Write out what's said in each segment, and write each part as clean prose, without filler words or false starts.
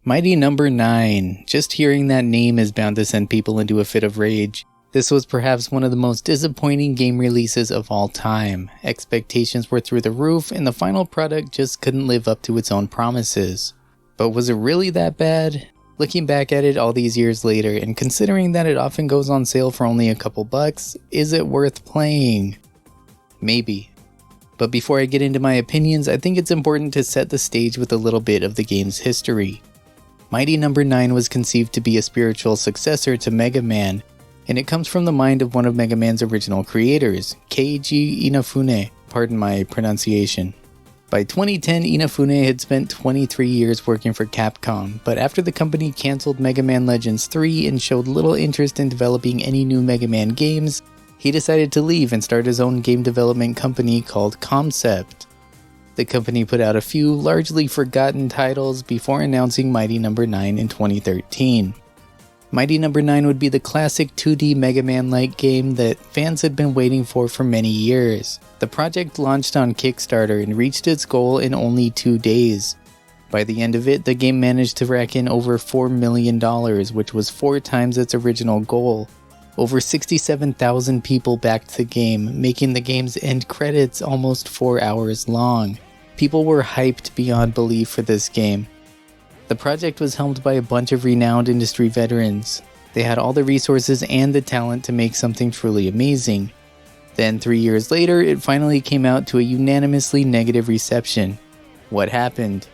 Mighty Number 9. Just hearing that name is bound to send people into a fit of rage. This was perhaps one of the most disappointing game releases of all time. Expectations were through the roof, and the final product just couldn't live up to its own promises. But was it really that bad? Looking back at it all these years later, and considering that it often goes on sale for only a couple bucks, is it worth playing? Maybe. But before I get into my opinions, I think it's important to set the stage with a little bit of the game's history. Mighty Number 9 was conceived to be a spiritual successor to Mega Man, and it comes from the mind of one of Mega Man's original creators, Keiji Inafune, pardon my pronunciation. By 2010, Inafune had spent 23 years working for Capcom, but after the company cancelled Mega Man Legends 3 and showed little interest in developing any new Mega Man games, he decided to leave and start his own game development company called Concept. The company put out a few largely forgotten titles before announcing Mighty Number 9 in 2013. Mighty Number 9 would be the classic 2D Mega Man-like game that fans had been waiting for many years. The project launched on Kickstarter and reached its goal in only 2 days. By the end of it, the game managed to rack in over $4 million, which was 4 times its original goal. Over 67,000 people backed the game, making the game's end credits almost 4 hours long. People were hyped beyond belief for this game. The project was helmed by a bunch of renowned industry veterans. They had all the resources and the talent to make something truly amazing. Then 3 years later, it finally came out to a unanimously negative reception. What happened?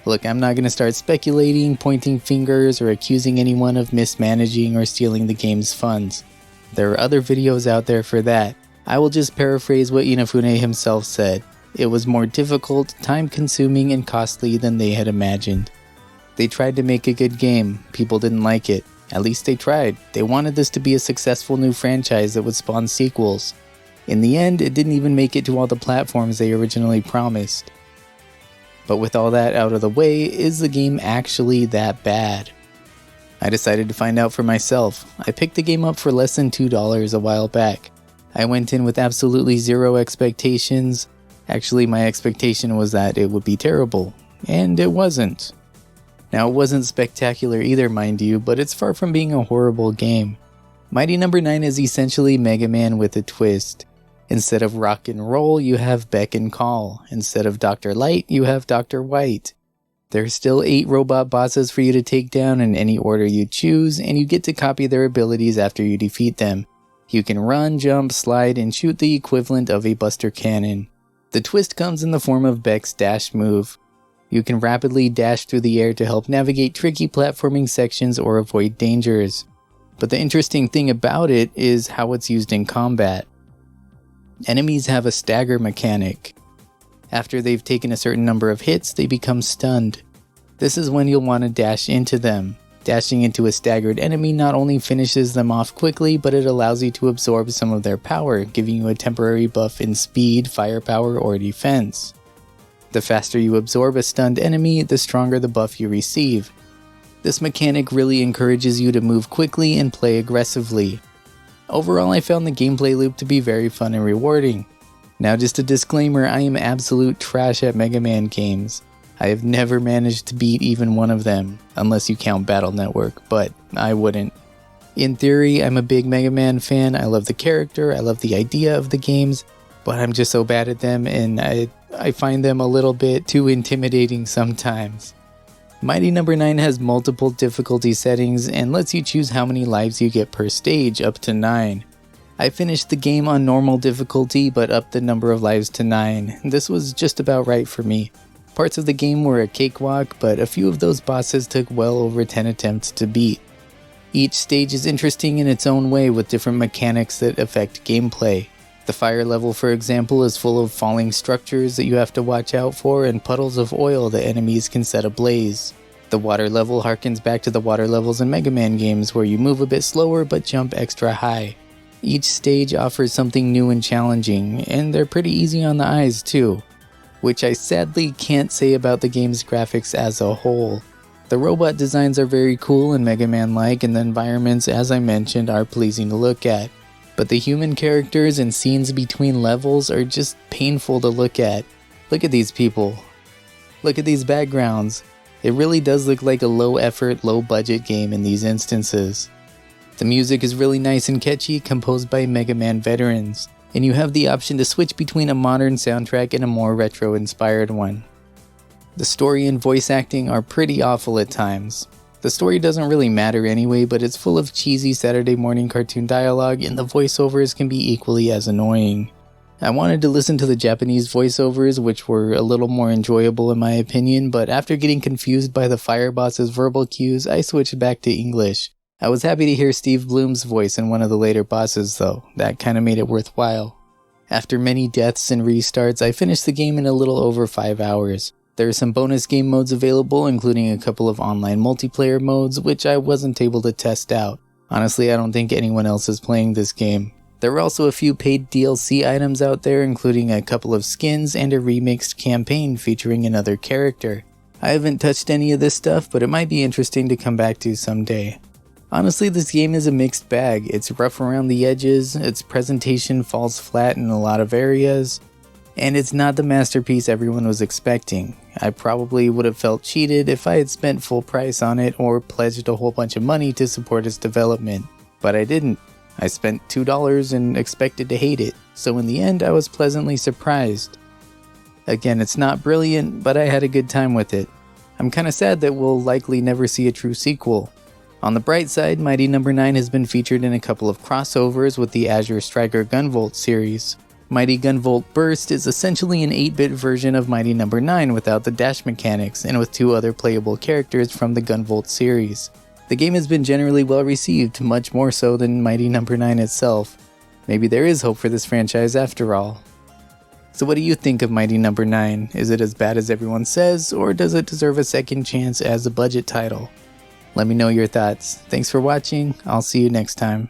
Look, I'm not going to start speculating, pointing fingers, or accusing anyone of mismanaging or stealing the game's funds. There are other videos out there for that. I will just paraphrase what Inafune himself said. It was more difficult, time-consuming, and costly than they had imagined. They tried to make a good game. People didn't like it. At least they tried. They wanted this to be a successful new franchise that would spawn sequels. In the end, it didn't even make it to all the platforms they originally promised. But with all that out of the way, is the game actually that bad? I decided to find out for myself. I picked the game up for less than $2 a while back. I went in with absolutely zero expectations. Actually, my expectation was that it would be terrible, and it wasn't. Now, it wasn't spectacular either, mind you, but it's far from being a horrible game. Mighty Number 9 is essentially Mega Man with a twist. Instead of rock and roll, you have beck and call. Instead of Dr. Light, you have Dr. White. There's still 8 robot bosses for you to take down in any order you choose, and you get to copy their abilities after you defeat them. You can run, jump, slide, and shoot the equivalent of a Buster Cannon. The twist comes in the form of Beck's dash move. You can rapidly dash through the air to help navigate tricky platforming sections or avoid dangers. But the interesting thing about it is how it's used in combat. Enemies have a stagger mechanic. After they've taken a certain number of hits, they become stunned. This is when you'll want to dash into them. Dashing into a staggered enemy not only finishes them off quickly, but it allows you to absorb some of their power, giving you a temporary buff in speed, firepower, or defense. The faster you absorb a stunned enemy, the stronger the buff you receive. This mechanic really encourages you to move quickly and play aggressively. Overall, I found the gameplay loop to be very fun and rewarding. Now, just a disclaimer, I am absolute trash at Mega Man games. I have never managed to beat even one of them, unless you count Battle Network, but I wouldn't. In theory, I'm a big Mega Man fan. I love the character, I love the idea of the games, but I'm just so bad at them, and I find them a little bit too intimidating sometimes. Mighty Number 9 has multiple difficulty settings and lets you choose how many lives you get per stage, up to 9. I finished the game on normal difficulty, but upped the number of lives to 9. This was just about right for me. Parts of the game were a cakewalk, but a few of those bosses took well over 10 attempts to beat. Each stage is interesting in its own way with different mechanics that affect gameplay. The fire level, for example, is full of falling structures that you have to watch out for and puddles of oil that enemies can set ablaze. The water level harkens back to the water levels in Mega Man games where you move a bit slower but jump extra high. Each stage offers something new and challenging, and they're pretty easy on the eyes too. Which I sadly can't say about the game's graphics as a whole. The robot designs are very cool and Mega Man-like, and the environments, as I mentioned, are pleasing to look at. But the human characters and scenes between levels are just painful to look at. Look at these people. Look at these backgrounds. It really does look like a low effort, low budget game in these instances. The music is really nice and catchy, composed by Mega Man veterans, and you have the option to switch between a modern soundtrack and a more retro inspired one. The story and voice acting are pretty awful at times. The story doesn't really matter anyway, but it's full of cheesy Saturday morning cartoon dialogue, and the voiceovers can be equally as annoying. I wanted to listen to the Japanese voiceovers, which were a little more enjoyable in my opinion, but after getting confused by the fire boss's verbal cues, I switched back to English. I was happy to hear Steve Bloom's voice in one of the later bosses though, that kinda made it worthwhile. After many deaths and restarts, I finished the game in a little over 5 hours. There are some bonus game modes available, including a couple of online multiplayer modes, which I wasn't able to test out. Honestly, I don't think anyone else is playing this game. There were also a few paid DLC items out there, including a couple of skins and a remixed campaign featuring another character. I haven't touched any of this stuff, but it might be interesting to come back to someday. Honestly, this game is a mixed bag. It's rough around the edges, its presentation falls flat in a lot of areas, and it's not the masterpiece everyone was expecting. I probably would have felt cheated if I had spent full price on it or pledged a whole bunch of money to support its development, but I didn't. I spent $2 and expected to hate it, so in the end I was pleasantly surprised. Again, it's not brilliant, but I had a good time with it. I'm kinda sad that we'll likely never see a true sequel. On the bright side, Mighty No. 9 has been featured in a couple of crossovers with the Azure Striker Gunvolt series. Mighty Gunvolt Burst is essentially an 8-bit version of Mighty No. 9 without the dash mechanics and with 2 other playable characters from the Gunvolt series. The game has been generally well received, much more so than Mighty No. 9 itself. Maybe there is hope for this franchise after all. So what do you think of Mighty No. 9? Is it as bad as everyone says, or does it deserve a second chance as a budget title? Let me know your thoughts. Thanks for watching, I'll see you next time.